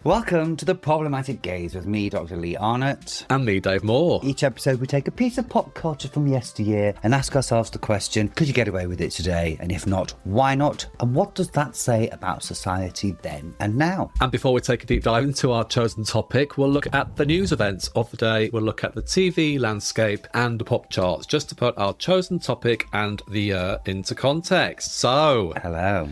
Welcome to The Problematic Gaze with me, Dr. Lee Arnott. And me, Dave Moore. Each episode we take a piece of pop culture from yesteryear and ask ourselves the question, could you get away with it today? And if not, why not? And what does that say about society then and now? And before we take a deep dive into our chosen topic, we'll look at the news events of the day. We'll look at the TV landscape and the pop charts, just to put our chosen topic and the year into context. So, hello.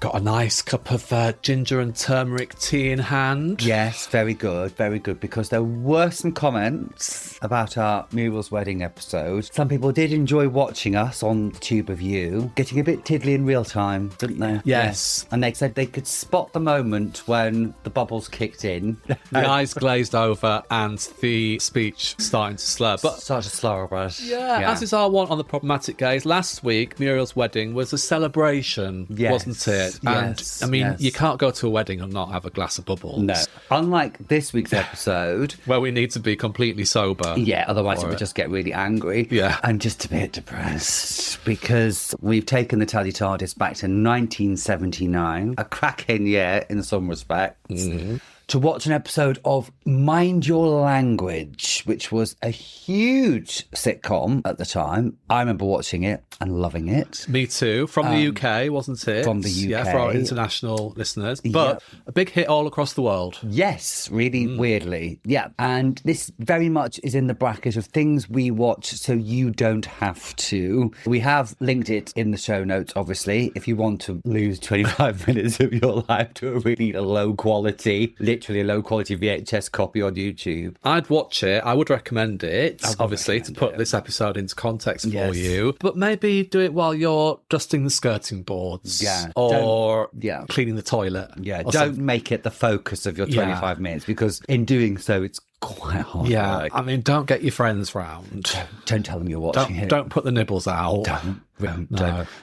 Got a nice cup of ginger and turmeric tea in hand. Yes, very good, because there were some comments about our Muriel's wedding episode. Some people did enjoy watching us on the Tube of You, getting a bit tiddly in real time, didn't they? Yes. And they said they could spot the moment when the bubbles kicked in. The eyes glazed over and the speech starting to slur. But such a slur about it. Yeah, as is our one on the Problematic Gaze, last week Muriel's wedding was a celebration, wasn't it? And you can't go to a wedding and not have a glass of bubbles. No. Unlike this week's episode, where we need to be completely sober. Yeah, otherwise it would just get really angry. Yeah. And just a bit depressed because we've taken the Tally TARDIS back to 1979, a cracking year in some respects. Mm-hmm. To watch an episode of Mind Your Language, which was a huge sitcom at the time. I remember watching it and loving it. Me too. From the UK, wasn't it? From the UK. Yeah, for our international listeners. But a big hit all across the world. Yes, really weirdly. Yeah. And this very much is in the bracket of things we watch so you don't have to. We have linked it in the show notes, obviously. If you want to lose 25 minutes of your life to a really low quality, literally a low quality VHS copy on YouTube. I'd watch it. I would recommend it, obviously, to put this episode into context for you. But maybe do it while you're dusting the skirting boards. Yeah. Or cleaning the toilet. Yeah. Don't make it the focus of your 25 minutes because in doing so, it's quite hard. Yeah. Work. I mean, don't get your friends round. Don't tell them you're watching it. Don't put the nibbles out. Don't.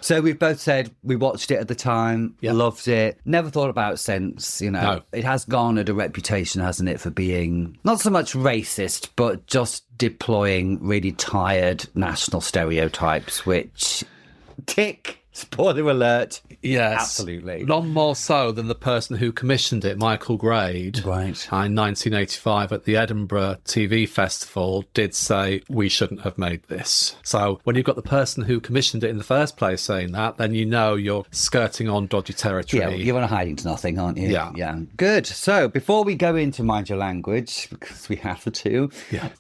So we've both said we watched it at the time, loved it, never thought about it since, No. It has garnered a reputation, hasn't it, for being not so much racist, but just deploying really tired national stereotypes, which tick. Spoiler alert. Yes. Absolutely. None more so than the person who commissioned it, Michael Grade, in 1985 at the Edinburgh TV Festival, did say, we shouldn't have made this. So when you've got the person who commissioned it in the first place saying that, then you know you're skirting on dodgy territory. Yeah, you're on a hiding to nothing, aren't you? Yeah. Good. So before we go into Mind Your Language, because we have to,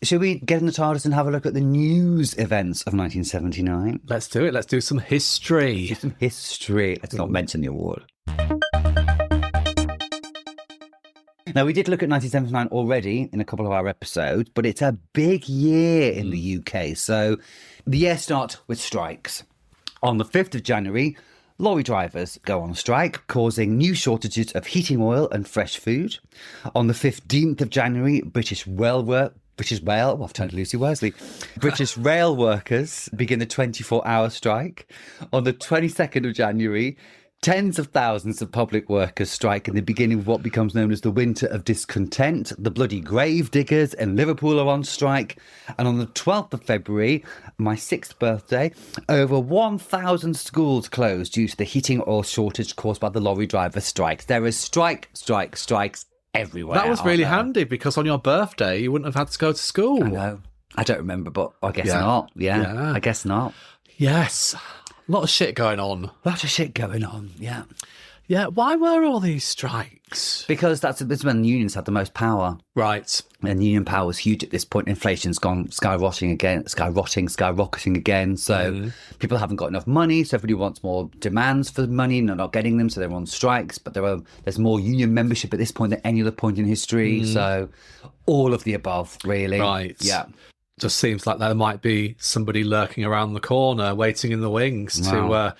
should we get in the TARDIS and have a look at the news events of 1979? Let's do it. Let's do some history. Some history. Let's not mention the award. Now, we did look at 1979 already in a couple of our episodes, but it's a big year in the UK. So the year starts with strikes. On the 5th of January, lorry drivers go on strike, causing new shortages of heating oil and fresh food. On the 15th of January, British rail workers begin the 24-hour strike. On the 22nd of January, tens of thousands of public workers strike in the beginning of what becomes known as the Winter of Discontent. The bloody grave diggers in Liverpool are on strike. And on the 12th of February, my 6th birthday, over 1,000 schools closed due to the heating oil shortage caused by the lorry driver strikes. There is strikes everywhere. That was really handy because on your birthday you wouldn't have had to go to school. I know. I don't remember, but I guess not. Yeah, I guess not. Yes. A lot of shit going on. Yeah. Yeah, why were all these strikes? Because that's when the unions had the most power. Right. And union power was huge at this point. Inflation's gone skyrocketing again. So people haven't got enough money. So everybody wants more demands for money and they're not getting them. So they're on strikes. But there's more union membership at this point than any other point in history. So all of the above, really. Right. Yeah. Just seems like there might be somebody lurking around the corner, waiting in the wings to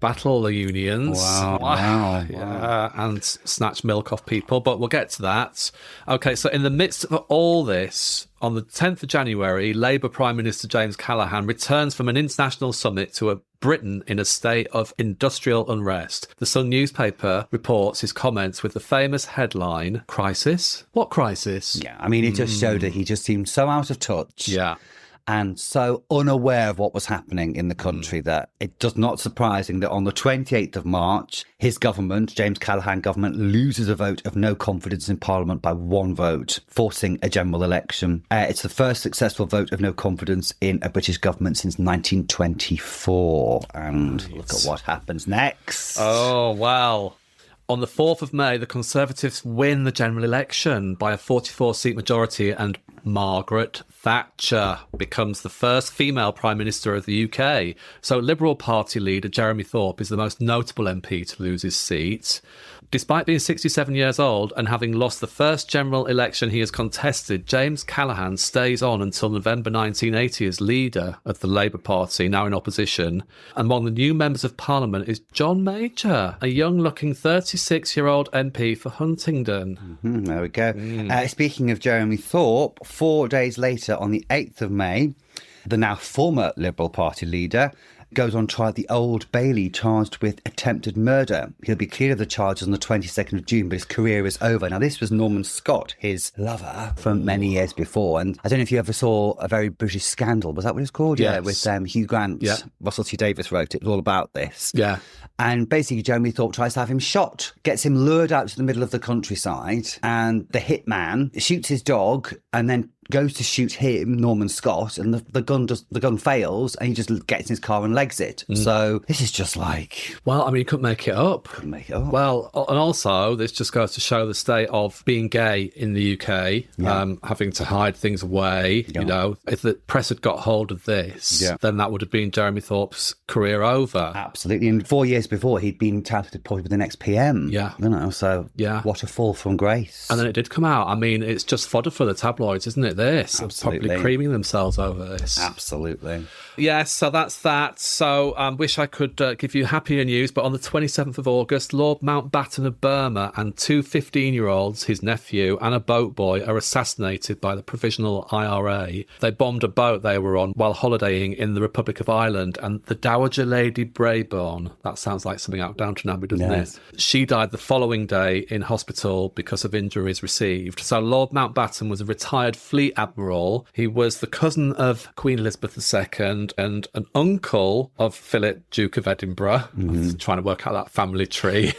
battle the unions. Wow. Yeah, and snatch milk off people, but we'll get to that. Okay, so in the midst of all this, on the 10th of January, Labour Prime Minister James Callaghan returns from an international summit to Britain in a state of industrial unrest. The Sun newspaper reports his comments with the famous headline, "Crisis? What crisis?" Yeah, I mean, it just showed that he just seemed so out of touch. Yeah. and so unaware of what was happening in the country that it does not surprising that on the 28th of March, his government, James Callaghan government, loses a vote of no confidence in Parliament by one vote, forcing a general election. It's the first successful vote of no confidence in a British government since 1924. And look at what happens next. Oh, well. On the 4th of May, the Conservatives win the general election by a 44-seat majority, and Margaret Thatcher becomes the first female Prime Minister of the UK. So Liberal Party leader Jeremy Thorpe is the most notable MP to lose his seat. Despite being 67 years old and having lost the first general election he has contested, James Callaghan stays on until November 1980 as leader of the Labour Party, now in opposition. Among the new members of Parliament is John Major, a young-looking 36-year-old MP for Huntingdon. There we go. Speaking of Jeremy Thorpe, 4 days later, on the 8th of May, the now former Liberal Party leader goes on trial at the Old Bailey, charged with attempted murder. He'll be cleared of the charges on the 22nd of June, but his career is over. Now, this was Norman Scott, his lover from many years before. And I don't know if you ever saw A Very British Scandal. Was that what it's called? Yes. Yeah, with Hugh Grant. Yeah. Russell T Davies wrote it. It was all about this. Yeah. And basically, Jeremy Thorpe tries to have him shot, gets him lured out to the middle of the countryside, and the hitman shoots his dog and then goes to shoot him, Norman Scott, and the gun fails, and he just gets in his car and legs it. So this is just like... Well, I mean, you couldn't make it up. Couldn't make it up. Well, and also, this just goes to show the state of being gay in the UK, having to hide things away. Yeah. You know, if the press had got hold of this, then that would have been Jeremy Thorpe's career over. Absolutely. And 4 years before, he'd been touted probably with the next PM. Yeah. You know, so what a fall from grace. And then it did come out. I mean, it's just fodder for the tabloids, isn't it? This. Absolutely. Probably creaming themselves over this. Absolutely. Yes, so that's that. So I wish I could give you happier news, but on the 27th of August, Lord Mountbatten of Burma and two 15-year-olds, his nephew and a boat boy, are assassinated by the Provisional IRA. They bombed a boat they were on while holidaying in the Republic of Ireland, and the Dowager Lady Brabourne, that sounds like something out of Downton Abbey, doesn't it? She died the following day in hospital because of injuries received. So Lord Mountbatten was a retired fleet admiral. He was the cousin of Queen Elizabeth II and an uncle of Philip, Duke of Edinburgh. I'm trying to work out that family tree.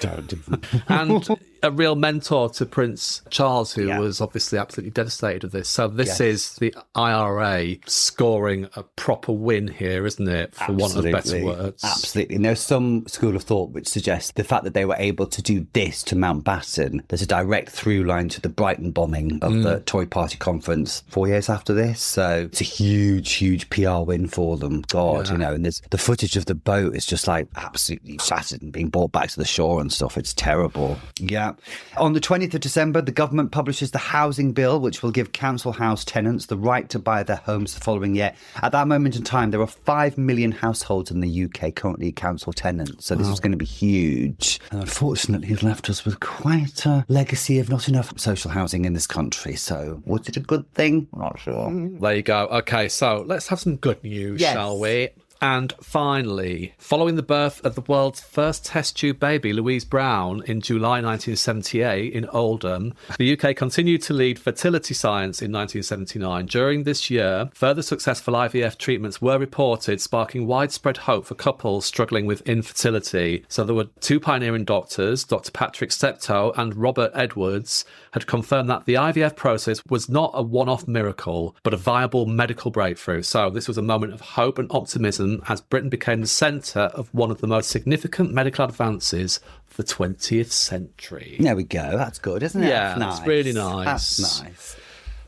And a real mentor to Prince Charles, who was obviously absolutely devastated of this. So this is the IRA scoring a proper win here, isn't it? For want of better words. Absolutely. And there's some school of thought which suggests the fact that they were able to do this to Mountbatten, there's a direct through line to the Brighton bombing of the Tory Party conference 4 years after this. So it's a huge, huge PR win for them. God, you know, and there's the footage of the boat is just like absolutely shattered and being brought back to the shore and stuff. It's terrible. Yeah. On the 20th of December, the government publishes the Housing Bill, which will give council house tenants the right to buy their homes the following year. At that moment in time, there are 5 million households in the UK currently council tenants. So this is going to be huge. And unfortunately, it's left us with quite a legacy of not enough social housing in this country. So was it a good thing? I'm not sure. There you go. Okay, so let's have some good news, shall we? And finally, following the birth of the world's first test tube baby, Louise Brown, in July 1978 in Oldham, the UK continued to lead fertility science in 1979. During this year, further successful IVF treatments were reported, sparking widespread hope for couples struggling with infertility. So there were two pioneering doctors, Dr. Patrick Steptoe and Robert Edwards, had confirmed that the IVF process was not a one-off miracle, but a viable medical breakthrough. So this was a moment of hope and optimism as Britain became the centre of one of the most significant medical advances of the 20th century. There we go. That's good, isn't it? Yeah, that's it's really nice. That's nice.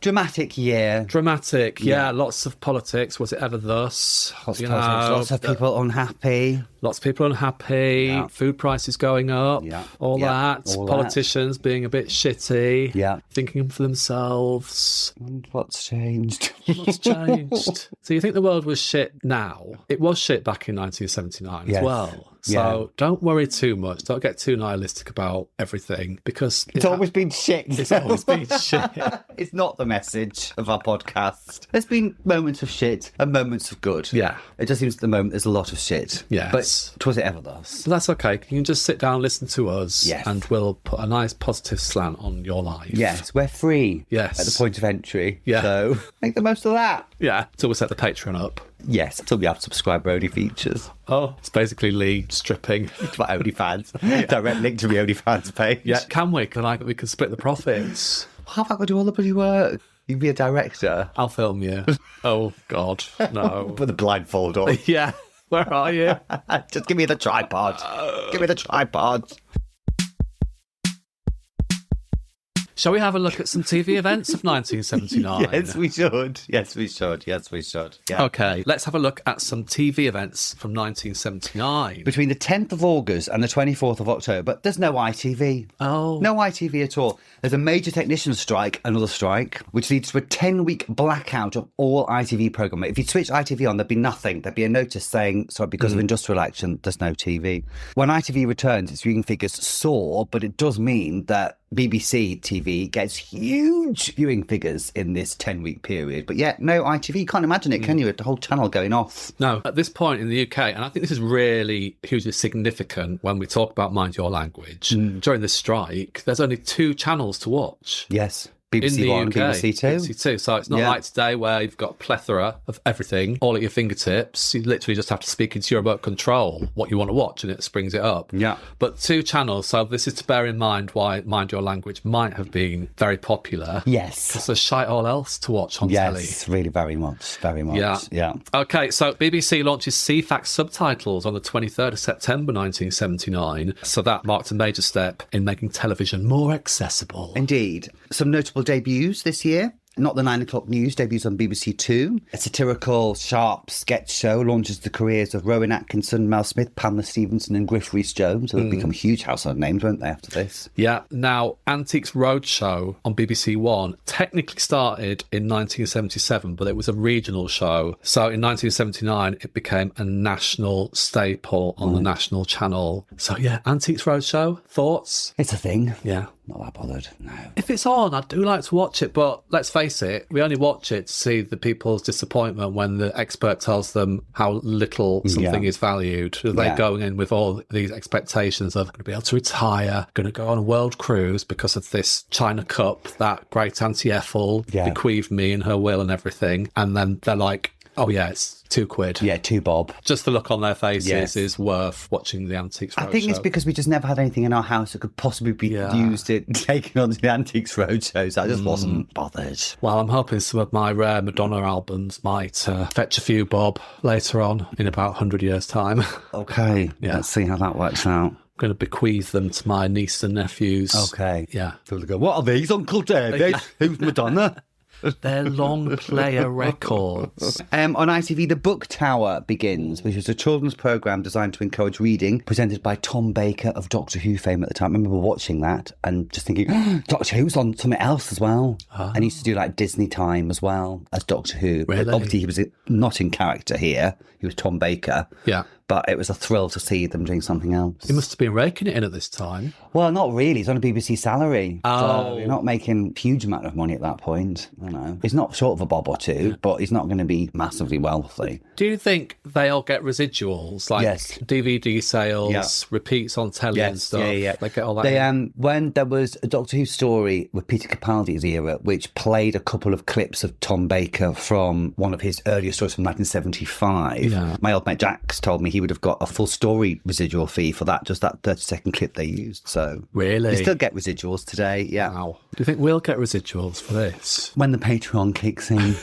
Dramatic year. Dramatic, yeah. Lots of politics. Was it ever thus? Lots of politics. Lots of people unhappy. Lots of people unhappy. Yeah. Food prices going up. Yeah. All that. All Politicians being a bit shitty. Yeah. Thinking for themselves. And what's changed? What's changed? So you think the world was shit now? It was shit back in 1979 as well. So don't worry too much. Don't get too nihilistic about everything because it's always been shit. It's always been shit. It's not the message of our podcast. There's been moments of shit and moments of good. Yeah. It just seems at the moment there's a lot of shit. Yes. But Yes. Twas it ever thus. So that's okay. You can just sit down and listen to us. Yes. And we'll put a nice positive slant on your life. Yes, we're free. Yes. At the point of entry. Yeah. So make the most of that. Yeah. Till we set the Patreon up. Yes, until we have subscriber-only features. Oh, it's basically Lee stripping. It's my OnlyFans. Direct link to my OnlyFans page. Yeah. Can we? We can split the profits. How about I do all the bloody work? You can be a director. I'll film you. Oh, God. No. Put the blindfold on. Yeah. Where are you? Just give me the tripod. Give me the tripod. Shall we have a look at some TV events of 1979? Yes, we should. Yes, we should. Yes, we should. Yeah. Okay, let's have a look at some TV events from 1979. Between the 10th of August and the 24th of October, there's no ITV. Oh. No ITV at all. There's a major technician strike, another strike, which leads to a 10-week blackout of all ITV programming. If you switch ITV on, there'd be nothing. There'd be a notice saying, sorry, because of industrial action, there's no TV. When ITV returns, its viewing figures soar, but it does mean that BBC TV gets huge viewing figures in this 10-week period. But yet, no ITV. Can't imagine it, can you? The whole channel going off. No, at this point in the UK, and I think this is really hugely significant when we talk about Mind Your Language, during the strike, there's only 2 channels to watch. Yes. In BBC the One and UK, BBC Two. BBC Two. So it's not like today where you've got a plethora of everything all at your fingertips. You literally just have to speak into your remote control what you want to watch and it springs it up. Yeah. But 2 channels. So this is to bear in mind why Mind Your Language might have been very popular. Yes. Because there's shite all else to watch on telly. Yes, really very much. Very much. Yeah. Okay, so BBC launches CFAX subtitles on the 23rd of September 1979. So that marked a major step in making television more accessible. Indeed. Some notable debuts this year. Not the 9 o'clock news, debuts on BBC Two. A satirical, sharp sketch show launches the careers of Rowan Atkinson, Mel Smith, Pamela Stevenson and Griff Rhys-Jones. They'll become huge household names, won't they, after this? Yeah. Now, Antiques Roadshow on BBC One technically started in 1977, but it was a regional show. So in 1979, it became a national staple on the national channel. So yeah, Antiques Roadshow, thoughts? It's a thing. Yeah. Not that bothered, no. If it's on, I do like to watch it, but let's face it, we only watch it to see the people's disappointment when the expert tells them how little something is valued. They're going in with all these expectations of going to be able to retire, going to go on a world cruise because of this China Cup that great Auntie Ethel bequeathed me in her will and everything. And then they're like, oh yeah, it's £2. Yeah, 2 bob. Just the look on their faces is worth watching the Antiques Roadshow. I think it's because we just never had anything in our house that could possibly be used it taken onto the Antiques Roadshow, so I just wasn't bothered. Well, I'm hoping some of my rare Madonna albums might fetch a few bob later on in about 100 years' time. Okay, let's see how that works out. I'm going to bequeath them to my niece and nephews. Okay. Yeah. So they go, what are these, Uncle David? Who's Madonna? They're long player records. On ITV, The Book Tower begins, which is a children's programme designed to encourage reading, presented by Tom Baker of Doctor Who fame at the time. I remember watching that and just thinking, Doctor Who's on something else as well. And he used to do like Disney Time as well as Doctor Who. Really? Obviously, he was not in character here. He was Tom Baker. Yeah. But it was a thrill to see them doing something else. He must have been raking it in at this time. Well, not really. He's on a BBC salary. Oh. So you're not making a huge amount of money at that point. I know. He's not short of a bob or two, but he's not going to be massively wealthy. Do you think they'll get residuals, like DVD sales, repeats on telly and stuff? Yeah. They get all that. When there was a Doctor Who story with Peter Capaldi's era, which played a couple of clips of Tom Baker from one of his earlier stories from 1975, my old mate Jax told me he would have got a full story residual fee for that, just that 30-second clip they used. So really, they still get residuals today. Yeah. Wow. Do you think we'll get residuals for this when the Patreon kicks in?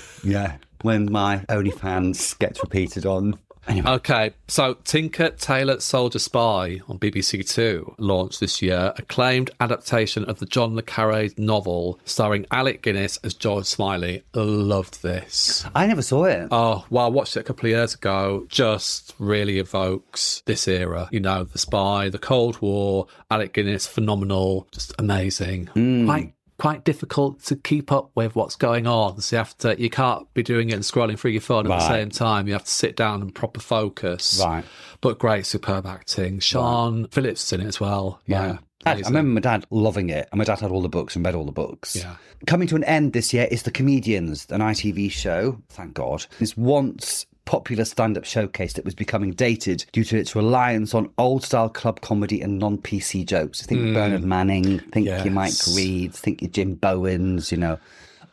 When my OnlyFans gets repeated on. Anyway. Okay, so Tinker, Tailor, Soldier, Spy on BBC Two launched this year, acclaimed adaptation of the John le Carré novel starring Alec Guinness as George Smiley. Loved this. I never saw it. Oh, well, I watched it a couple of years ago. Just really evokes this era. You know, The Spy, the Cold War, Alec Guinness, phenomenal, just amazing. Quite difficult to keep up with what's going on. So you can't be doing it and scrolling through your phone at the same time. You have to sit down and proper focus. Right. But great, superb acting. Sean Phillips in it as well. Yeah. I remember my dad loving it, and my dad had all the books and read all the books. Coming to an end this year is The Comedians, an ITV show, thank God. It's once popular stand-up showcase that was becoming dated due to its reliance on old-style club comedy and non-PC jokes. Think Bernard Manning, think your Mike Reeds, think your Jim Bowens, you know,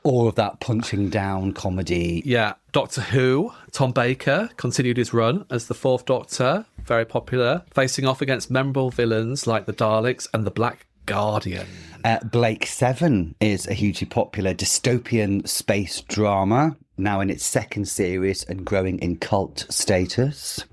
all of that punching down comedy. Yeah. Doctor Who, Tom Baker, continued his run as the Fourth Doctor, very popular, facing off against memorable villains like the Daleks and the Black Guardian. Blake 7 is a hugely popular dystopian space drama, now in its second series and growing in cult status.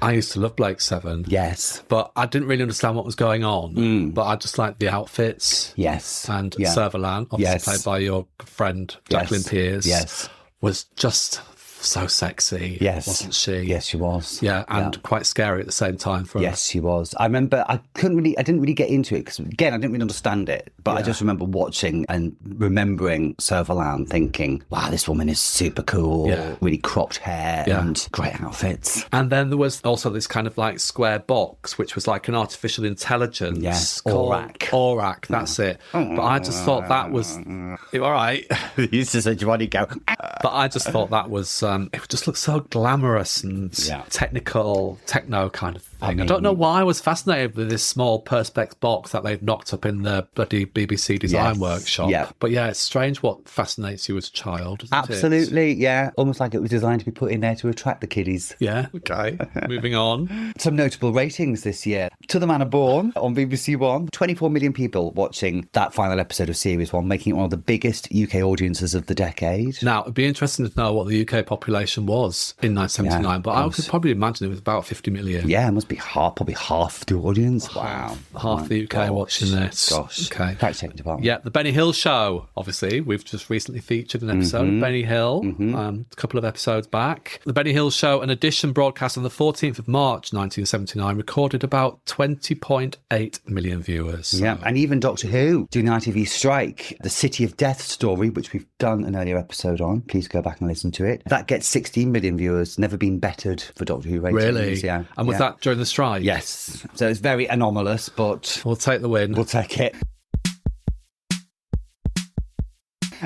I used to love Blake 7. Yes. But I didn't really understand what was going on. But I just liked the outfits. Yes. And Servalan, obviously played by your friend Jacqueline Pearce, was just so sexy, wasn't she? Yes, she was. Yeah, and quite scary at the same time for Yes, she was. I remember I didn't really get into it because, again, I didn't really understand it. But I just remember watching and remembering Servalan thinking, wow, this woman is super cool, really cropped hair and great outfits. And then there was also this kind of like square box, which was like an artificial intelligence. Yes, Aurak, that's it. But I just thought that was... All right. You just said you want to go. But I just thought that was... it just looked so glamorous and technical, techno kind of thing. I don't know why I was fascinated with this small Perspex box that they'd knocked up in the bloody BBC design workshop. Yeah. But yeah, it's strange what fascinates you as a child, isn't Absolutely, yeah. Almost like it was designed to be put in there to attract the kiddies. Yeah, okay. Moving on. Some notable ratings this year. To the Manor Born on BBC One. 24 million people watching that final episode of Series 1, making it one of the biggest UK audiences of the decade. Now, it'd be interesting to know what the UK population was in 1979, but I could probably imagine it was about 50 million. Yeah, it must be probably half the audience. Wow. Half the UK watching this. Gosh. Okay. Fact-checking department. Yeah, the Benny Hill Show. Obviously, we've just recently featured an episode of Benny Hill, a couple of episodes back. The Benny Hill Show, an edition broadcast on the 14th of March 1979, recorded about 20.8 million viewers. So. Yeah, and even Doctor Who, doing the ITV strike, the City of Death story, which we've done an earlier episode on. Please go back and listen to it. That gets 16 million viewers, never been bettered for Doctor Who ratings. Really? Yeah. And was that during the strike? Yes. So it's very anomalous, but... We'll take the win. We'll take it.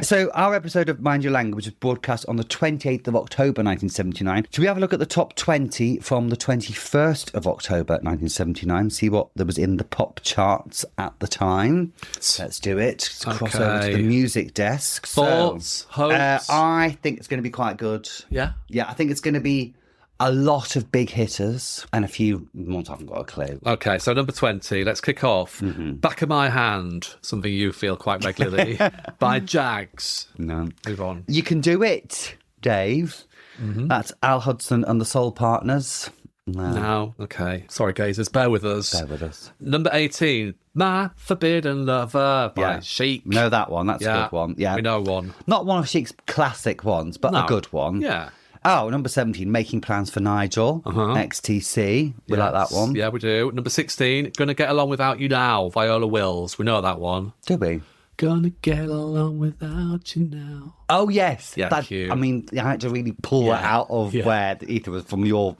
So our episode of Mind Your Language was broadcast on the 28th of October 1979. Should we have a look at the top 20 from the 21st of October 1979, see what there was in the pop charts at the time? Let's do it. Let's cross over to the music desk. Thoughts, hopes? I think it's going to be quite good. Yeah? Yeah, I think it's going to be a lot of big hitters and a few ones I haven't got a clue. Okay, so number 20, let's kick off. Back of My Hand, something you feel quite regularly, by Jags. No. Move on. You Can Do It, Dave. That's Al Hudson and the Soul Partners. No. Okay. Sorry, gazers, bear with us. Bear with us. Number 18, My Forbidden Lover by Chic. Know that one. That's a good one. Yeah. We know one. Not one of Chic's classic ones, but a good one. Yeah. Oh, number 17, Making Plans for Nigel, XTC. We like that one. Yeah, we do. Number 16, Gonna Get Along Without You Now, Viola Wills. We know that one. Do we? Gonna get along without you now. Oh, yes. Yeah, cute. I mean, I had to really pull it out of where either was from your...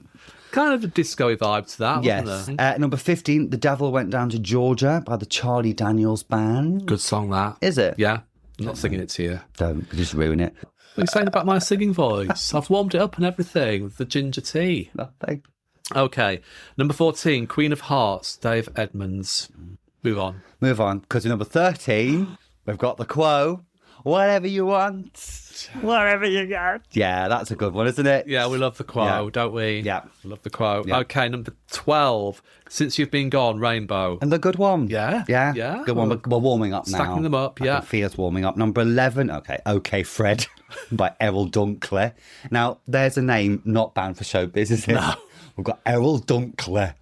Kind of a disco-y vibe to that, wasn't there? Number 15, The Devil Went Down to Georgia by the Charlie Daniels Band. Good song, that. Is it? Yeah. I'm not singing it to you. Don't just ruin it. What are you saying about my singing voice? I've warmed it up and everything with the ginger tea. Nothing. Okay. Number 14, Queen of Hearts, Dave Edmunds. Move on. Move on, because number 13, we've got the quo. Whatever you want, whatever you got. Yeah, that's a good one, isn't it? Yeah, we love the quo, don't we? Yeah. We love the quo. Yeah. Okay, number 12, Since You've Been Gone, Rainbow. And the good one. Yeah. Yeah. Yeah. Good one. We're warming up now. Stacking them up, yeah. Fear's warming up. Number 11, okay, Fred by Errol Dunkley. Now, there's a name not banned for showbiz, is it? No. We've got Errol Dunkley.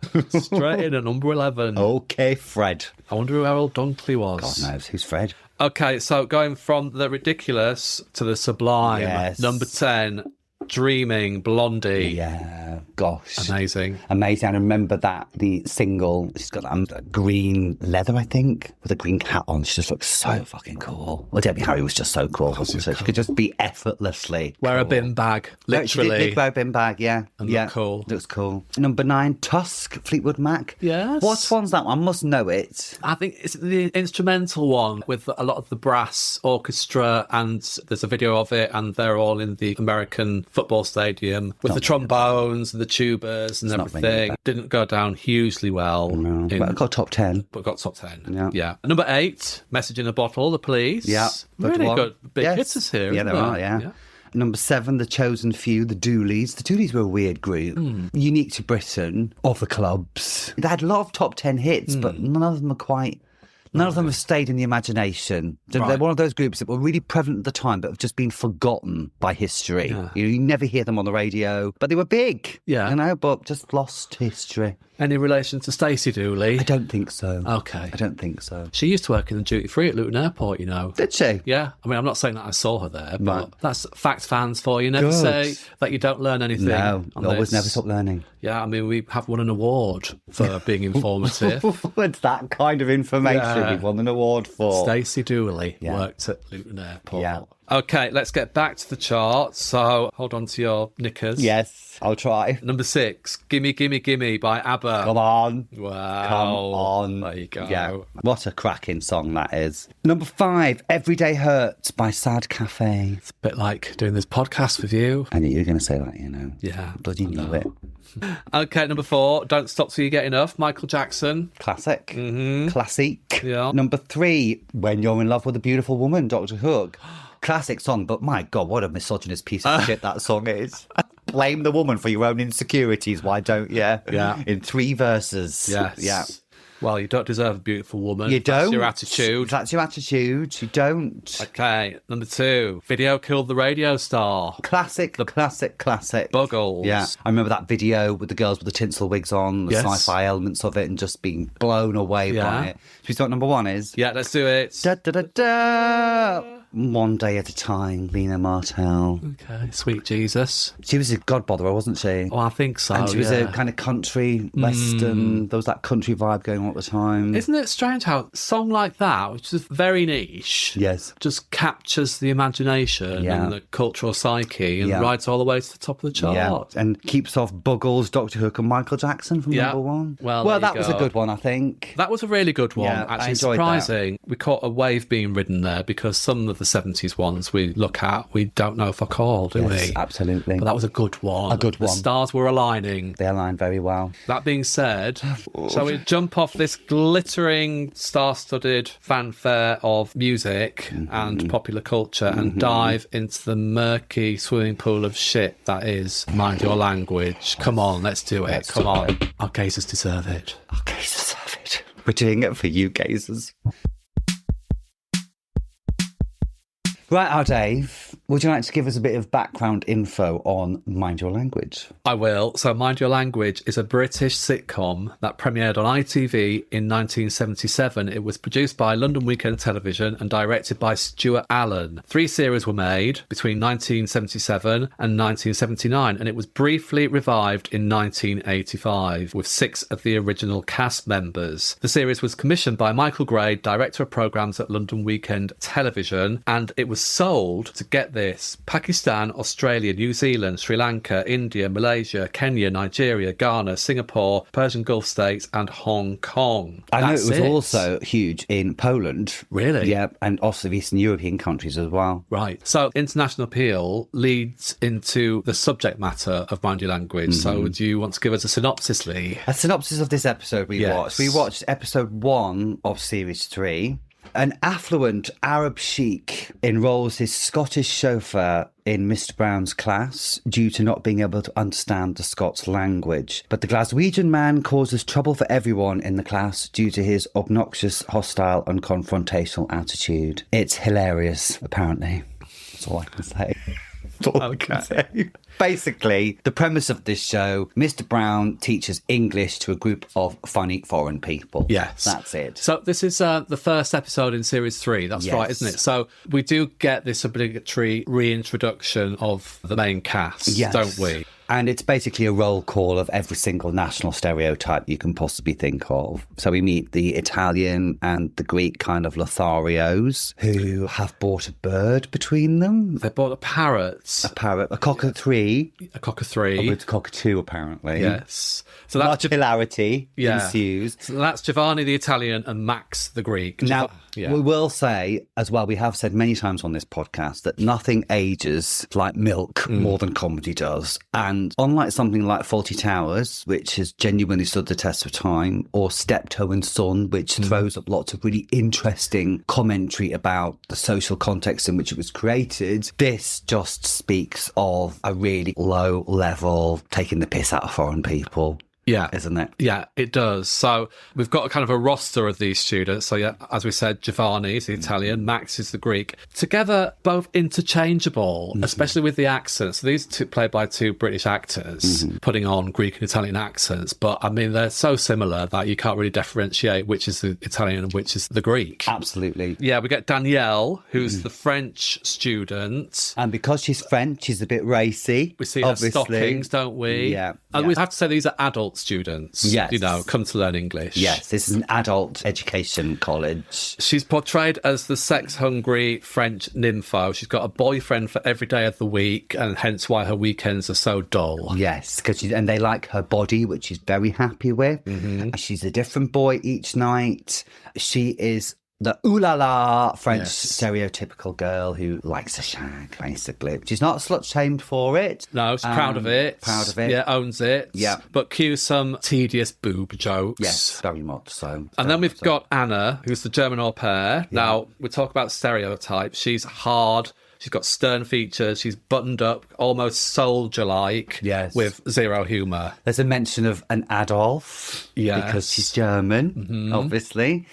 Straight in at number 11. Okay, Fred. I wonder who Errol Dunkley was. God knows. Who's Fred? Okay, so going from the ridiculous to the sublime. Yes. Number 10, Dreaming, Blondie. Yeah, gosh. Amazing. Amazing. I remember that, the single. She's got that green leather, I think, with a green hat on. She just looks so fucking cool. Well, Debbie Harry was just so cool. So she could just be effortlessly Wear cool. a bin bag, She literally. did wear a bin bag, yeah. And yeah. look cool. Looks cool. Number 9, Tusk, Fleetwood Mac. Yes. What one's that one? I must know it. I think it's the instrumental one with a lot of the brass orchestra, and there's a video of it, and they're all in the American football stadium with the trombones and the tubas and everything. Didn't go down hugely well. No. But it got top 10. But got top 10. Yeah. Number 8, Message in a Bottle, The Police. Yeah. Really good big hitters here. Yeah, there are, yeah. Number 7, The Chosen Few, The Dooleys. The Dooleys were a weird group, unique to Britain, of the clubs. They had a lot of top 10 hits, but none of them are quite... None of them have stayed in the imagination. They're one of those groups that were really prevalent at the time, but have just been forgotten by history. Yeah. You never hear them on the radio, but they were big, but just lost to history. Any relation to Stacey Dooley? I don't think so. Okay. I don't think so. She used to work in the duty free at Luton Airport, you know. Did she? Yeah. I mean, I'm not saying that I saw her there, but that's fact fans for you. Never say that you don't learn anything. No, always never stop learning. Yeah, I mean, we have won an award for being informative. What's that kind of information we won an award for? Stacey Dooley worked at Luton Airport. Yeah. Okay, let's get back to the chart. So hold on to your knickers. Yes, I'll try. Number 6, Gimme Gimme Gimme by ABBA. Come on. Wow. Come on. There you go. Yeah. What a cracking song that is. Number 5, Everyday Hurts by Sad Cafe. It's a bit like doing this podcast with you. I knew you were going to say that, you know. Yeah. Bloody knew it. Okay, number 4, Don't Stop Till You Get Enough, Michael Jackson. Classic. Mm-hmm. Classic. Yeah. Number 3, When You're in Love with a Beautiful Woman, Dr. Hook. Classic song, but my God, what a misogynist piece of shit that song is. Blame the woman for your own insecurities, why don't you? Yeah. In 3 verses. Yes. Yeah. Well, you don't deserve a beautiful woman. You don't. That's your attitude. That's your attitude. You don't. Okay, number 2, Video Killed the Radio Star. Classic. Buggles. Yeah. I remember that video with the girls with the tinsel wigs on, the Yes. sci-fi elements of it, and just being blown away by it. Should we start number 1 is? Yeah, let's do it. Da, da, da, da. One Day at a Time, Lena Martell. Okay, Sweet Jesus. She was a god botherer, wasn't she? Oh, I think so. And she was a kind of country western. There was that country vibe going on at the time. Isn't it strange how a song like that, which is very niche, Yes. just captures the imagination and the cultural psyche and rides all the way to the top of the chart? Yeah, and keeps off Buggles, Dr. Hook and Michael Jackson from number 1. Well, that was a good one, I think. That was a really good one. Yeah, I actually, enjoyed surprising. We caught a wave being ridden there because some of the 70s ones we look at, we don't know for call, do we? Absolutely. But that was a good one. A good one. The stars were aligning. They aligned very well. That being said, shall we jump off this glittering, star-studded fanfare of music and popular culture and dive into the murky swimming pool of shit that is Mind Your Language? Come on, let's do it. Come on. Our gazers deserve it. Our gazers deserve it. We're doing it for you gazers. Right, now, Dave, would you like to give us a bit of background info on Mind Your Language? I will. So Mind Your Language is a British sitcom that premiered on ITV in 1977. It was produced by London Weekend Television and directed by Stuart Allen. 3 series were made between 1977 and 1979, and it was briefly revived in 1985 with 6 of the original cast members. The series was commissioned by Michael Gray, director of programmes at London Weekend Television, and it was sold, to get this, Pakistan, Australia, New Zealand, Sri Lanka, India, Malaysia, Kenya, Nigeria, Ghana, Singapore, Persian Gulf states and Hong Kong. I know it was also huge in Poland. Really? Yeah, and also Eastern European countries as well. Right. So international appeal leads into the subject matter of Mind Your Language. So do you want to give us a synopsis, Lee? A synopsis of this episode we watched. We watched episode 1 of series 3. An affluent Arab sheik enrolls his Scottish chauffeur in Mr. Brown's class due to not being able to understand the Scots language. But the Glaswegian man causes trouble for everyone in the class due to his obnoxious, hostile and confrontational attitude. It's hilarious, apparently. That's all I can say. That's all I can say. Basically, the premise of this show, Mr. Brown teaches English to a group of funny foreign people. Yes. That's it. So this is the first episode in series 3. That's right, isn't it? So we do get this obligatory reintroduction of the main cast, don't we? And it's basically a roll call of every single national stereotype you can possibly think of. So we meet the Italian and the Greek kind of Lotharios who have bought a bird between them. They bought a parrot. A parrot, a cockatoo. A cockatoo. It's a cockatoo, apparently. Yes. So that's much hilarity ensues. So that's Giovanni the Italian and Max the Greek. Now, we will say as well, we have said many times on this podcast that nothing ages like milk more than comedy does. And unlike something like Fawlty Towers, which has genuinely stood the test of time, or Steptoe and Son, which throws up lots of really interesting commentary about the social context in which it was created, this just speaks of a really low level taking the piss out of foreign people. Yeah. Isn't it? Yeah, it does. So we've got a kind of a roster of these students. So yeah, as we said, Giovanni is the Italian, Max is the Greek. Together, both interchangeable, especially with the accents. So these two played by two British actors putting on Greek and Italian accents. But I mean, they're so similar that you can't really differentiate which is the Italian and which is the Greek. Absolutely. Yeah, we get Danielle, who's the French student. And because she's French, she's a bit racy. We see her stockings, don't we? Yeah. And we have to say these are adult students, yes, come to learn English. Yes, this is an adult education college. She's portrayed as the sex-hungry French nympho. She's got a boyfriend for every day of the week, and hence why her weekends are so dull. Yes, and they like her body, which she's very happy with. She's a different boy each night. She is the ooh-la-la French stereotypical girl who likes a shag, basically. She's not slut-shamed for it. No, she's proud of it. Proud of it. Yeah, owns it. Yeah. But cues some tedious boob jokes. Yes, very much so. And then we've got Anna, who's the German au pair. Yeah. Now, we talk about stereotypes. She's hard. She's got stern features. She's buttoned up, almost soldier-like, with zero humour. There's a mention of an Adolf, because she's German, obviously.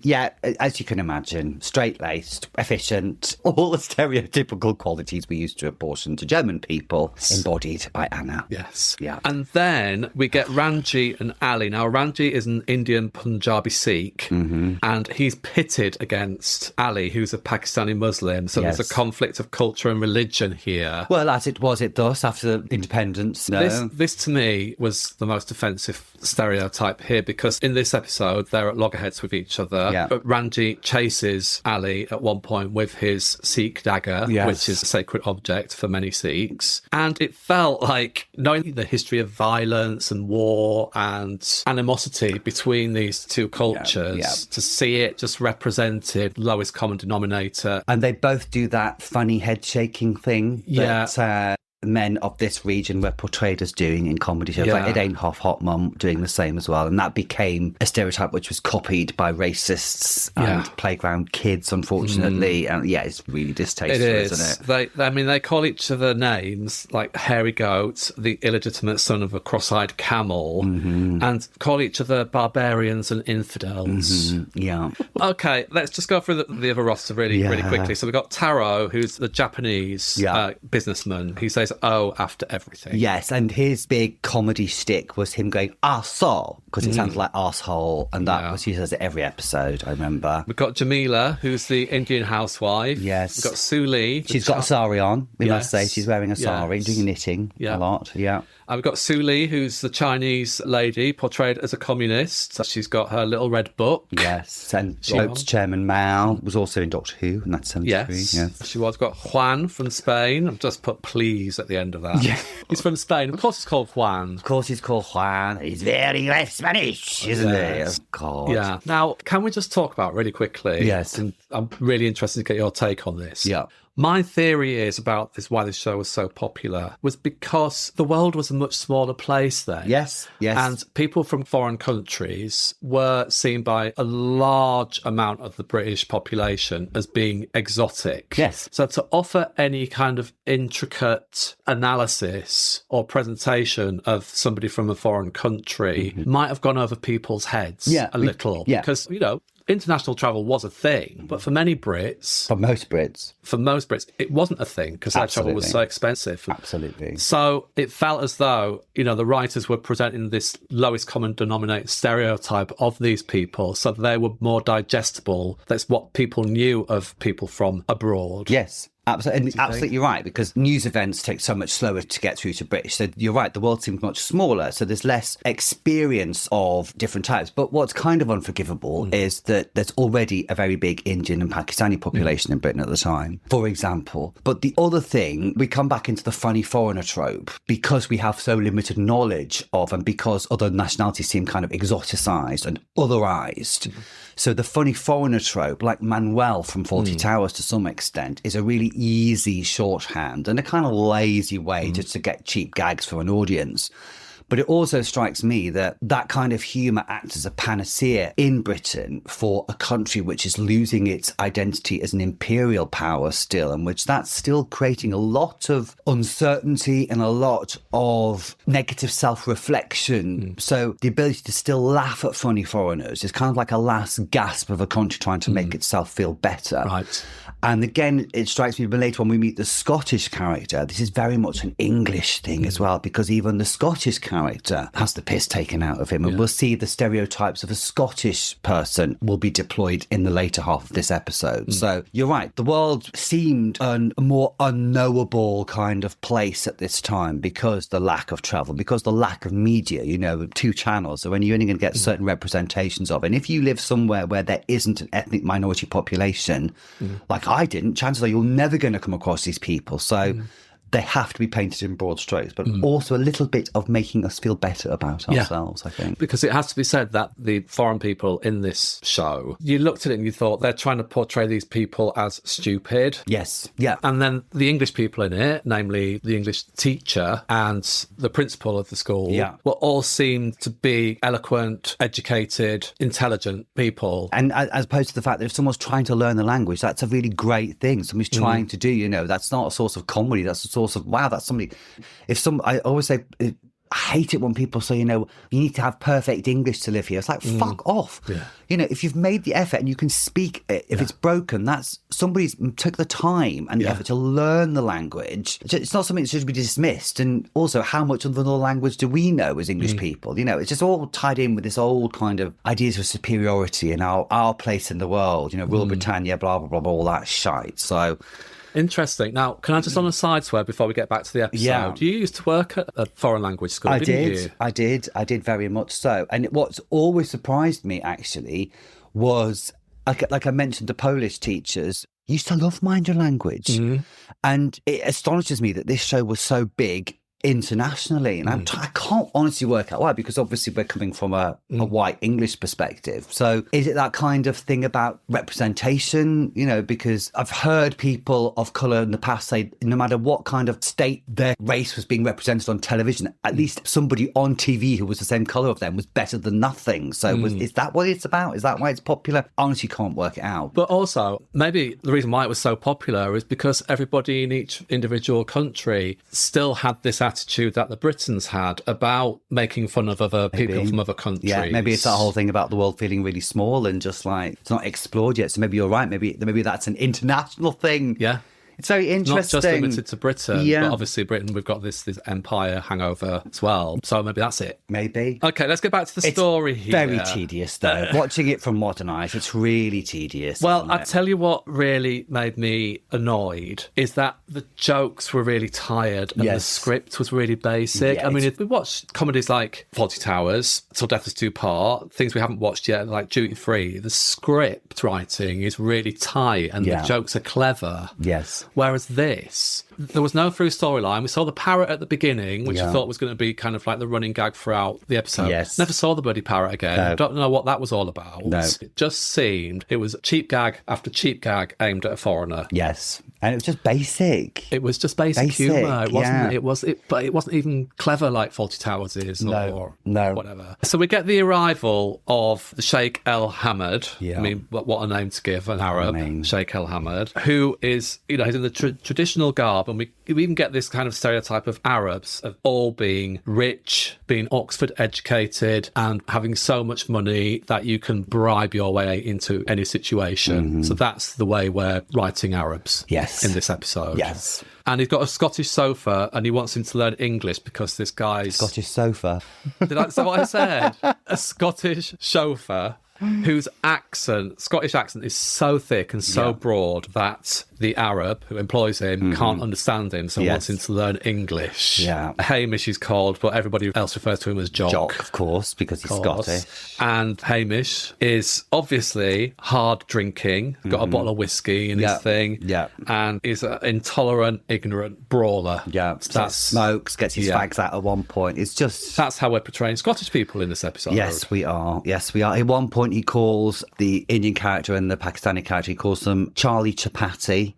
Yeah, as you can imagine, straight-laced, efficient, all the stereotypical qualities we used to apportion to German people, embodied by Anna. Yes. Yeah. And then we get Ranji and Ali. Now, Ranji is an Indian Punjabi Sikh, and he's pitted against Ali, who's a Pakistani Muslim. So there's a conflict of culture and religion here. Well, as it was thus after independence. No. This, to me, was the most offensive stereotype here, because in this episode, they're at loggerheads with each other. Yeah. But Ranji chases Ali at one point with his Sikh dagger, which is a sacred object for many Sikhs. And it felt like, knowing the history of violence and war and animosity between these two cultures, to see it just represented lowest common denominator. And they both do that funny head-shaking thing that men of this region were portrayed as doing in comedy shows. Like It Ain't Half Hot Mum doing the same as well. And that became a stereotype which was copied by racists and playground kids, unfortunately. And it's really distasteful, isn't it? They call each other names like Hairy Goat, the illegitimate son of a cross-eyed camel, and call each other barbarians and infidels. Yeah. Okay, let's just go through the other roster really quickly. So we've got Taro, who's the Japanese businessman. He says "oh" after everything. Yes, and his big comedy shtick was him going "arsehole" because it sounds like arsehole, and that was he says it every episode. I remember. We've got Jamila, who's the Indian housewife. Yes. We've got Suli. She's got a sari on. We must say she's wearing a sari, doing knitting a lot. Yeah. And we've got Suli, who's the Chinese lady portrayed as a communist. She's got her little red book. Yes, and Chairman Mao was also in Doctor Who, and that's 73. Yes, she was. Got Juan from Spain. I've just put "please" at the end of that. Yeah. He's from Spain. Of course he's called Juan. Of course he's called Juan. He's very Spanish, isn't he? Oh, God. Yeah. Now, can we just talk about really quickly? Yes. And I'm really interested to get your take on this. Yeah. My theory is about this, why this show was so popular, was because the world was a much smaller place then. Yes. And people from foreign countries were seen by a large amount of the British population as being exotic. Yes. So to offer any kind of intricate analysis or presentation of somebody from a foreign country might have gone over people's heads a little. Yeah. Because, international travel was a thing, but for many Brits... For most Brits, it wasn't a thing because their travel was so expensive. Absolutely. So it felt as though, the writers were presenting this lowest common denominator stereotype of these people so they were more digestible. That's what people knew of people from abroad. Yes. Absolutely, absolutely right, because news events take so much slower to get through to British. So you're right, the world seems much smaller, so there's less experience of different types. But what's kind of unforgivable is that there's already a very big Indian and Pakistani population in Britain at the time, for example. But the other thing, we come back into the funny foreigner trope because we have so limited knowledge of, and because other nationalities seem kind of exoticized and otherized. So the funny foreigner trope, like Manuel from Fawlty Towers to some extent, is a really easy shorthand and a kind of lazy way just to get cheap gags for an audience. But it also strikes me that that kind of humour acts as a panacea in Britain for a country which is losing its identity as an imperial power still, and which that's still creating a lot of uncertainty and a lot of negative self-reflection. So the ability to still laugh at funny foreigners is kind of like a last gasp of a country trying to make itself feel better. Right. And again, it strikes me later when we meet the Scottish character, this is very much an English thing as well, because even the Scottish character has the piss taken out of him. And we'll see the stereotypes of a Scottish person will be deployed in the later half of this episode. So you're right. The world seemed a more unknowable kind of place at this time because the lack of travel, because the lack of media, 2 channels. So when you're only going to get certain representations of. And if you live somewhere where there isn't an ethnic minority population, like I didn't, chances are you're never going to come across these people. So they have to be painted in broad strokes, but also a little bit of making us feel better about ourselves, I think. Because it has to be said that the foreign people in this show, you looked at it and you thought they're trying to portray these people as stupid. Yes, yeah. And then the English people in it, namely the English teacher and the principal of the school, will all seem to be eloquent, educated, intelligent people. And as opposed to the fact that if someone's trying to learn the language, that's a really great thing. Somebody's trying to do, that's not a source of comedy, that's a source of, wow, that's somebody. I always say, I hate it when people say, you need to have perfect English to live here. It's like, fuck off. Yeah. If you've made the effort and you can speak it, if it's broken, that's somebody's took the time and the effort to learn the language. It's not something that should be dismissed. And also, how much of another language do we know as English people? It's just all tied in with this old kind of ideas of superiority and our place in the world, Rule Britannia, blah, blah, blah, all that shite. So... Interesting. Now, can I just on a side swear before we get back to the episode? Yeah. You used to work at a foreign language school, didn't you? I did very much so. And what's always surprised me, actually, was, like I mentioned, the Polish teachers used to love Mind Your Language. And it astonishes me that this show was so big internationally, and I can't honestly work out why, because obviously we're coming from a white English perspective. So is it that kind of thing about representation, because I've heard people of colour in the past say no matter what kind of state their race was being represented on television, at least somebody on TV who was the same colour of them was better than nothing. So is that what it's about? Is that why it's popular? Honestly, can't work it out. But also, maybe the reason why it was so popular is because everybody in each individual country still had this attitude that the Britons had about making fun of other people from other countries. Yeah, maybe it's that whole thing about the world feeling really small and just like it's not explored yet. So maybe you're right. Maybe that's an international thing. Yeah. It's very interesting. Not just limited to Britain, but obviously Britain, we've got this empire hangover as well. So maybe that's it. Maybe. Okay, let's get back to the story here. Very tedious, though. Watching it from modern eyes, it's really tedious. Well, I tell you what really made me annoyed is that the jokes were really tired and the script was really basic. Yeah, I mean, if we watch comedies like Fawlty Towers, Till Death Us Do Part, things we haven't watched yet, like Duty Free, the script writing is really tight and the jokes are clever. Yes. Whereas this, there was no through storyline. We saw the parrot at the beginning, which I thought was going to be kind of like the running gag throughout the episode. Yes. Never saw the bloody parrot again. No. Don't know what that was all about. No. It just seemed it was cheap gag after cheap gag aimed at a foreigner. Yes. And it was just basic. It was just basic humour. It wasn't. But it wasn't even clever like Fawlty Towers is, or whatever. So we get the arrival of the Sheikh El Hamad. Yeah. I mean, what a name to give an Arab, Sheikh El Hamad, who is, he's in the traditional garb, and we even get this kind of stereotype of Arabs of all being rich, being Oxford educated, and having so much money that you can bribe your way into any situation. So that's the way we're writing Arabs. Yes. In this episode. Yes. And he's got a Scottish sofa and he wants him to learn English because this guy's... Scottish sofa. Is that what I said? A Scottish chauffeur whose Scottish accent is so thick and so broad that the Arab who employs him can't understand him, so wants him to learn English. Yeah. Hamish is called, but everybody else refers to him as Jock. Jock, of course, because he's Scottish. And Hamish is obviously hard drinking, got a bottle of whiskey in his thing, and is an intolerant, ignorant brawler. Yeah, smokes, gets his fags out at one point. It's just... That's how we're portraying Scottish people in this episode. Yes, we are. Yes, we are. At one point, he calls the Indian character and the Pakistani character, he calls them Charlie Chapati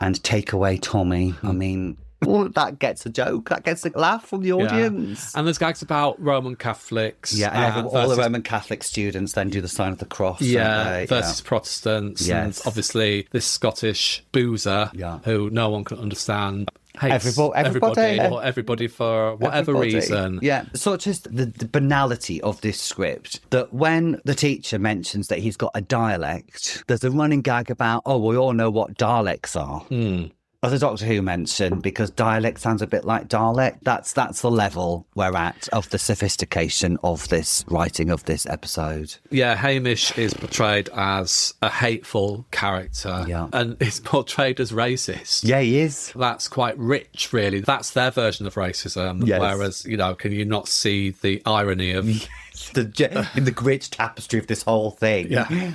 and Take Away Tommy. I mean... Well, that gets a joke. That gets a laugh from the audience. Yeah. And there's gags about Roman Catholics. Yeah, and all the Roman Catholic students then do the sign of the cross. Versus Protestants. Yes. And obviously this Scottish boozer who no one can understand. Everybody for whatever reason. Yeah, such as the banality of this script, that when the teacher mentions that he's got a dialect, there's a running gag about, we all know what Daleks are. As a Doctor Who mentioned, because dialect sounds a bit like Dalek, that's the level we're at of the sophistication of this writing of this episode. Yeah, Hamish is portrayed as a hateful character and is portrayed as racist. Yeah, he is. That's quite rich, really. That's their version of racism. Yes. Whereas, can you not see the irony of... in the rich tapestry of this whole thing,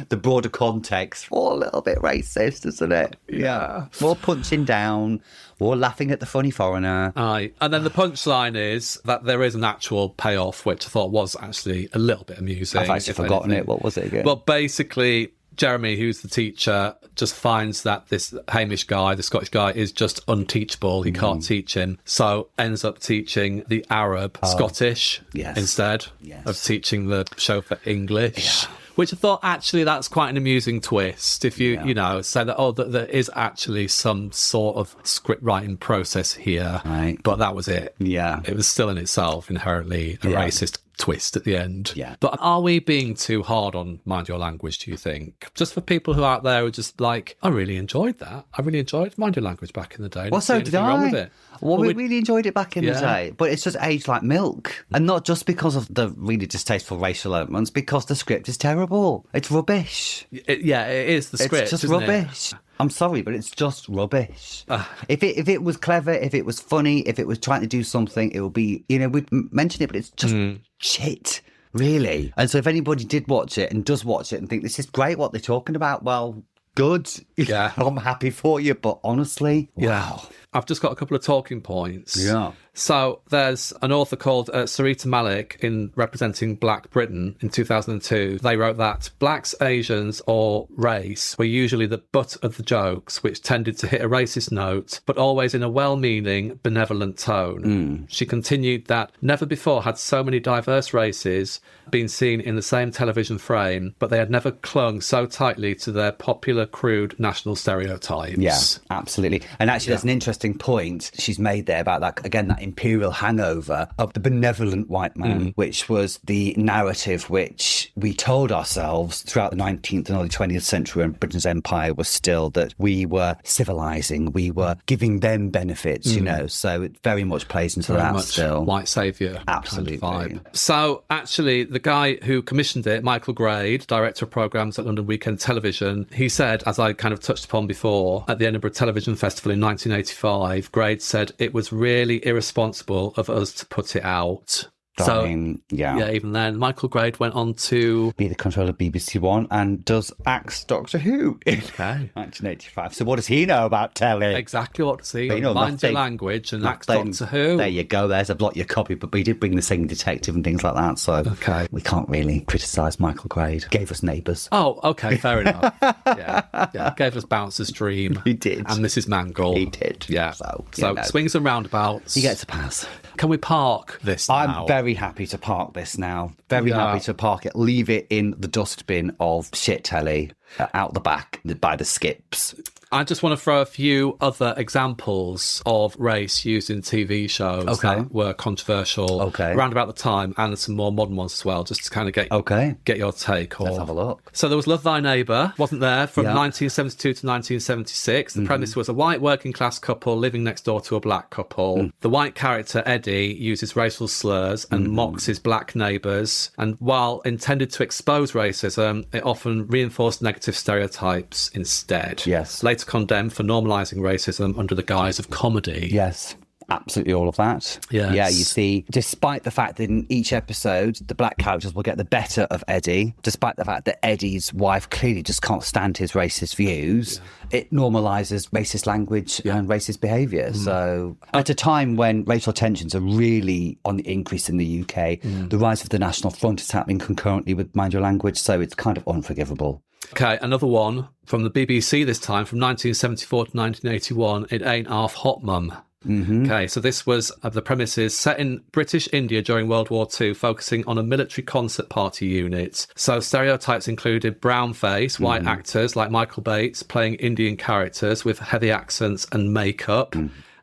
the broader context, all a little bit racist, isn't it? Yeah. More punching down, more laughing at the funny foreigner. Aye. And then the punchline is that there is an actual payoff, which I thought was actually a little bit amusing. I've actually forgotten it. What was it again? Well, basically... Jeremy, who's the teacher, just finds that this Hamish guy, the Scottish guy, is just unteachable. He can't teach him. So ends up teaching the Arab Scottish instead of teaching the chauffeur English. Yeah. Which I thought, actually, that's quite an amusing twist. If you, say that, that there is actually some sort of script writing process here. Right. But that was it. Yeah. It was still in itself inherently a racist twist at the end. Yeah. But are we being too hard on Mind Your Language, do you think? Just for people who are out there who are just like, I really enjoyed that. I really enjoyed Mind Your Language back in the day. Well, so did I. Wrong with it. Well, we really enjoyed it back in the day, but it's just aged like milk. And not just because of the really distasteful racial elements, because the script is terrible. It's rubbish. It is the script, It's just isn't rubbish. I'm sorry, but it's just rubbish. If it was clever, if it was funny, if it was trying to do something, it would be, we'd mention it, but it's just shit. Really. And so if anybody did watch it and does watch it and think this is great what they're talking about, well, good. Yeah. I'm happy for you. But honestly, wow. I've just got a couple of talking points. Yeah. So there's an author called Sarita Malik in representing Black Britain in 2002. They wrote that blacks, Asians or race were usually the butt of the jokes, which tended to hit a racist note, but always in a well-meaning, benevolent tone. She continued that never before had so many diverse races been seen in the same television frame, but they had never clung so tightly to their popular, crude national stereotypes. Yeah, absolutely. And actually, that's an interesting point she's made there about that, again, that imperial hangover of the benevolent white man, which was the narrative which we told ourselves throughout the 19th and early 20th century when Britain's empire was still that we were civilising, we were giving them benefits, so it very much plays into very that much still. White saviour Absolutely. Kind of vibe. So actually, the guy who commissioned it, Michael Grade, director of programmes at London Weekend Television, he said, as I kind of touched upon before, at the Edinburgh Television Festival in 1985, Grade said it was really irresponsible of us to put it out. So, even then, Michael Grade went on to be the controller of BBC One and does axe Doctor Who in 1985. So what does he know about telly? Exactly what does he know? Mind Your Language and axe Doctor Who. There you go, there's a block your copy, but he did bring the Singing Detective and things like that, so we can't really criticise Michael Grade. Gave us Neighbours. Oh, okay, fair enough. Yeah. Gave us Bouncer's Dream. He did. And Mrs. Mangle. He did. Yeah. So swings and roundabouts. He gets a pass. Can we park this now? I'm very happy to park this now. Very happy to park it. Leave it in the dustbin of shit telly out the back by the skips. I just want to throw a few other examples of race used in TV shows that were controversial around about the time, and some more modern ones as well, just to kind of get your take. Let's have a look. So there was Love Thy Neighbour, wasn't there, from 1972 to 1976. The premise was a white working class couple living next door to a black couple. The white character, Eddie, uses racial slurs and mocks his black neighbours. And while intended to expose racism, it often reinforced negative stereotypes instead. Yes. Later condemned for normalising racism under the guise of comedy. Yes. Absolutely all of that. Yes. Yeah, you see, despite the fact that in each episode, the black characters will get the better of Eddie, despite the fact that Eddie's wife clearly just can't stand his racist views, it normalises racist language and racist behaviour. So at a time when racial tensions are really on the increase in the UK, the rise of the National Front is happening concurrently with Mind Your Language, so it's kind of unforgivable. Okay, another one from the BBC this time, from 1974 to 1981, It Ain't Half Hot Mum. Okay, so this was the premises set in British India during World War II, focusing on a military concert party unit. So stereotypes included brown face, white actors like Michael Bates playing Indian characters with heavy accents and makeup.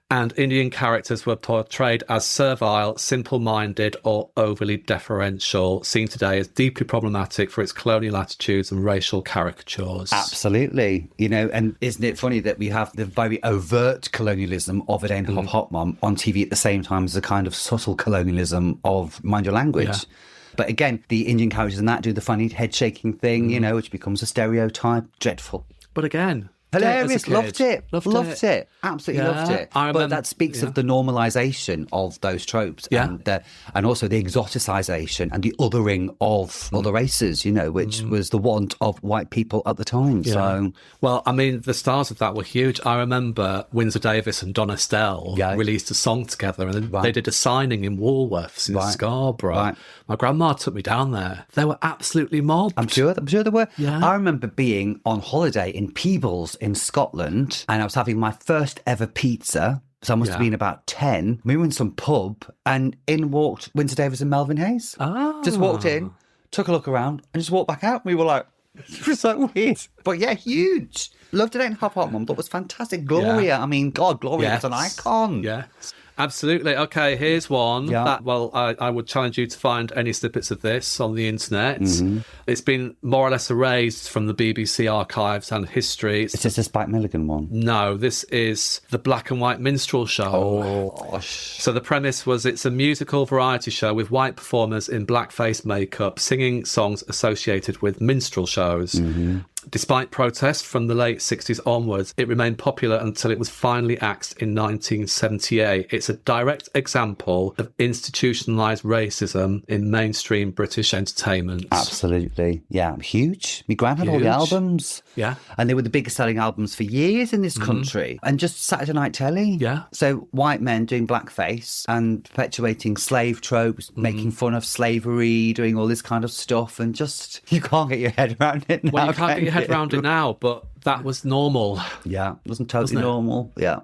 And Indian characters were portrayed as servile, simple-minded, or overly deferential, seen today as deeply problematic for its colonial attitudes and racial caricatures. Absolutely. You know, and isn't it funny that we have the very overt colonialism of It Ain't Half Hot Mum on TV at the same time as a kind of subtle colonialism of Mind Your Language? Yeah. But again, the Indian characters in that do the funny head-shaking thing, you know, which becomes a stereotype. Dreadful. But again... hilarious, loved it, absolutely loved it. But that speaks of the normalisation of those tropes and also the exoticisation and the othering of other races, you know, which was the want of white people at the time. So, well, I mean, the stars of that were huge. I remember Windsor Davis and Don Estelle released a song together, and they did a signing in Woolworths in Scarborough. My grandma took me down there. They were absolutely mobbed. I'm sure they were. I remember being on holiday in Peebles in Scotland, and I was having my first ever pizza. So I must have been about 10. We were in some pub, and in walked Windsor Davis and Melvin Hayes. Just walked in, took a look around, and just walked back out. We were like, it was so weird. But yeah, huge. Loved It Ain't Half Hot Mum. Thought was fantastic. Gloria, I mean, God, Gloria was an icon. Yeah. Absolutely. Okay, here's one that, well, I would challenge you to find any snippets of this on the internet. It's been more or less erased from the BBC archives and history. Is this a Spike Milligan one? No, this is the Black and White Minstrel Show. Oh, gosh. So the premise was it's a musical variety show with white performers in blackface makeup singing songs associated with minstrel shows. Despite protests from the late 60s onwards, it remained popular until it was finally axed in 1978. It's a direct example of institutionalised racism in mainstream British entertainment. Absolutely. Yeah, huge. My gran had all the albums. Yeah. And they were the biggest selling albums for years in this country. And just Saturday night telly. Yeah. So white men doing blackface and perpetuating slave tropes, making fun of slavery, doing all this kind of stuff. And just, you can't get your head around it now. Well, you can't get your head around it now, but that was normal. Yeah, it wasn't totally normal. Yeah.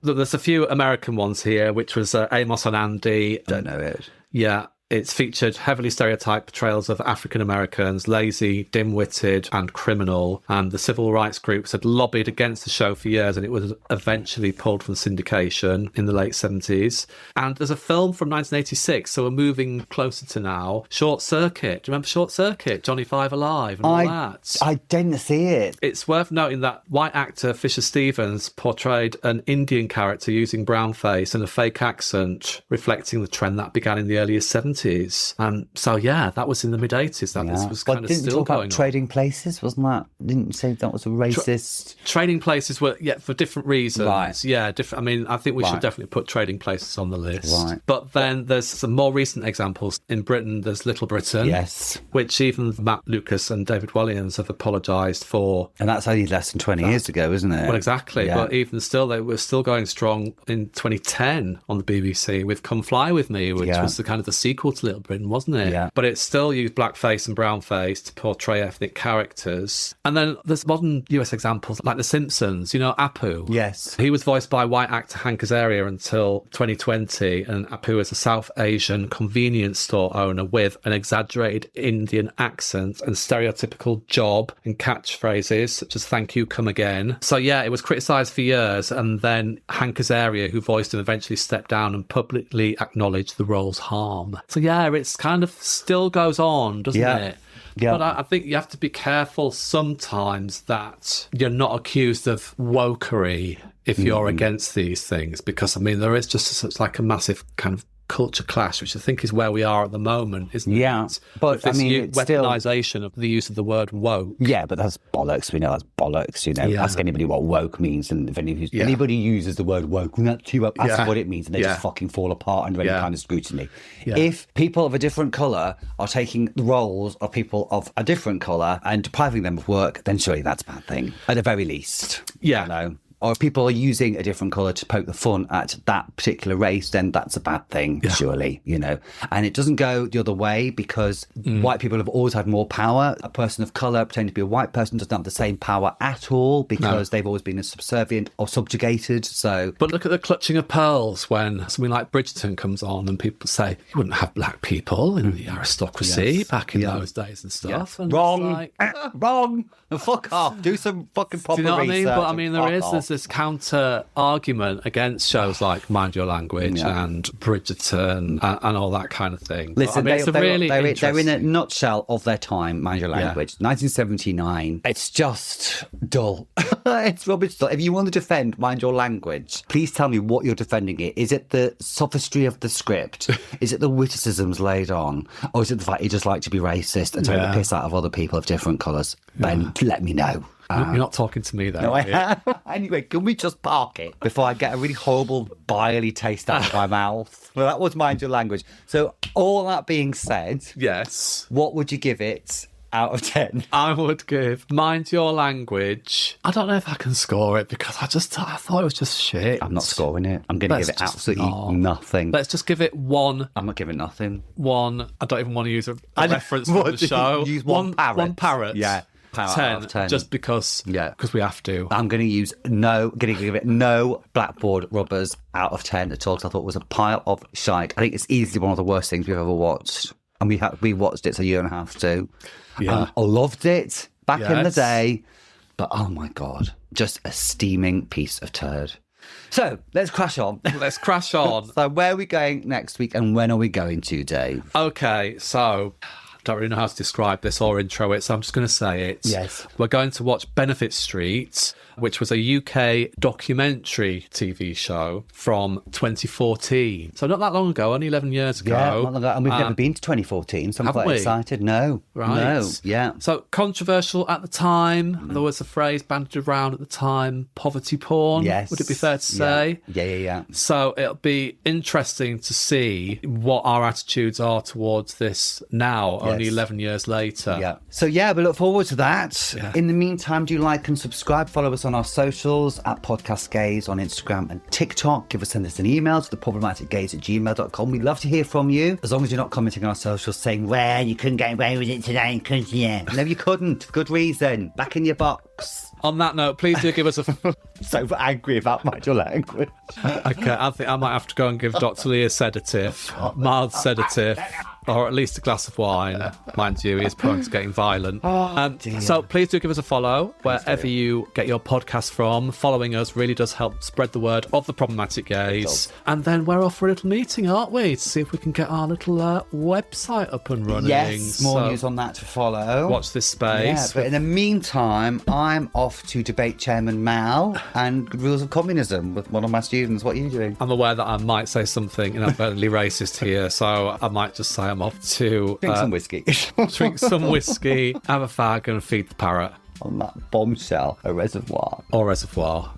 There's a few American ones here, which was Amos and Andy. Don't know it. Yeah. It's featured heavily stereotyped portrayals of African Americans, lazy, dim-witted and criminal. And the civil rights groups had lobbied against the show for years, and it was eventually pulled from syndication in the late 70s. And there's a film from 1986, so we're moving closer to now, Short Circuit. Do you remember Short Circuit? Johnny Five Alive and all that? I didn't see it. It's worth noting that white actor Fisher Stevens portrayed an Indian character using brown face and a fake accent, reflecting the trend that began in the earliest 70s. So yeah, that was in the mid-80s that this was kind of still going on. Didn't you talk about Trading Places? Wasn't that? Didn't you say that was a racist? Trading Places were, for different reasons. Right. Yeah, different. I mean, I think we should definitely put Trading Places on the list. Right. But then there's some more recent examples. In Britain, there's Little Britain. Yes. Which even Matt Lucas and David Williams have apologised for. And that's only less than 20 years ago, isn't it? Well, exactly. Yeah. But even still, they were still going strong in 2010 on the BBC with Come Fly With Me, which was the kind of the sequel sequel to Little Britain, wasn't it? Yeah. But it still used blackface and brownface to portray ethnic characters. And then there's modern US examples like The Simpsons, you know, Apu. Yes. He was voiced by white actor Hank Azaria until 2020, and Apu is a South Asian convenience store owner with an exaggerated Indian accent and stereotypical job and catchphrases such as "thank you, come again." So yeah, it was criticised for years, and then Hank Azaria, who voiced him, eventually stepped down and publicly acknowledged the role's harm. So yeah, it's kind of still goes on, doesn't it? Yeah. But I think you have to be careful sometimes that you're not accused of wokery if you're against these things, because I mean there is just such like a massive kind of culture clash, which I think is where we are at the moment, isn't it? But I mean, it's still weaponization of the use of the word woke. Yeah, but that's bollocks. We know that's bollocks. You know, ask anybody what woke means, and if anybody uses the word woke, not too up, ask what it means, and they just fucking fall apart under any kind of scrutiny. Yeah. If people of a different colour are taking the roles of people of a different colour and depriving them of work, then surely that's a bad thing, at the very least. Yeah. You know? Or if people are using a different colour to poke the fun at that particular race, then that's a bad thing, surely, you know. And it doesn't go the other way, because white people have always had more power. A person of colour pretending to be a white person doesn't have the same power at all, because they've always been subservient or subjugated. So, but look at the clutching of pearls when something like Bridgerton comes on and people say, you wouldn't have black people in the aristocracy back in those days and stuff. And wrong. Wrong. Fuck off. Do some fucking proper research. Do you know what I mean? But I mean, there's this counter argument against shows like Mind Your Language and Bridgerton and all that kind of thing. Listen, I mean, they're in a nutshell of their time, Mind Your Language. 1979. It's just dull. It's rubbish dull. If you want to defend Mind Your Language, please tell me what you're defending it. Is it the sophistry of the script? Is it the witticisms laid on? Or is it the fact you just like to be racist and take the piss out of other people of different colours? Then let me know. You're not talking to me, though. No, I am. Anyway, can we just park it before I get a really horrible, biley taste out of my mouth? Well, that was Mind Your Language. So, all that being said, yes, what would you give it out of 10? I would give Mind Your Language. I don't know if I can score it, because I thought it was just shit. I'm not scoring it. I'm going to give it absolutely nothing. Let's just give it one. I'm not giving nothing. One. I don't even want to use a reference from the show. Use one parrot. One parrot. Yeah. 10, just because we have to. I'm going to give it no blackboard rubbers out of 10 at all, because I thought it was a pile of shite. I think it's easily one of the worst things we've ever watched. And we watched it a year and a half too. Yeah. I loved it back in the day, but oh my God, just a steaming piece of turd. So let's crash on. Let's crash on. So where are we going next week, and when are we going to, Dave? Okay, so don't really know how to describe this or intro it, so I'm just going to say it. Yes. We're going to watch Benefit Street, which was a UK documentary TV show from 2014. So not that long ago, only 11 years ago. Yeah, not long ago. And we've never been to 2014, so I'm quite excited. No. Right. No. Yeah. So controversial at the time. There was a phrase bandied around at the time, poverty porn. Yes. Would it be fair to say? Yeah. So it'll be interesting to see what our attitudes are towards this now, only 11 years later. Yeah. So we look forward to that. Yeah. In the meantime, do like and subscribe. Follow us on our socials at Podcast Gaze on Instagram and TikTok. Send us an email to theproblematicgaze@gmail.com. We'd love to hear from you, as long as you're not commenting on our socials saying, well, you couldn't get away with it today, could you? No, you couldn't. Good reason. Back in your box. On that note, please do give us a... So angry about Mind Your Language. Okay, I think I might have to go and give Dr. Lee a sedative, mild sedative, or at least a glass of wine. Mind you, he is prone to getting violent. So please do give us a follow wherever you get your podcast from. Following us really does help spread the word of The Problematic Gaze. And then we're off for a little meeting, aren't we? To see if we can get our little website up and running. Yes, more news on that to follow. Watch this space. Yeah, but in the meantime, I'm off to debate Chairman Mao and Good Rules of Communism with one of my students. What are you doing? I'm aware that I might say something inadvertently racist here, so I might just say I'm off to... Drink some whiskey. Drink some whiskey, have a fag and feed the parrot. On that bombshell, a reservoir. Or reservoir.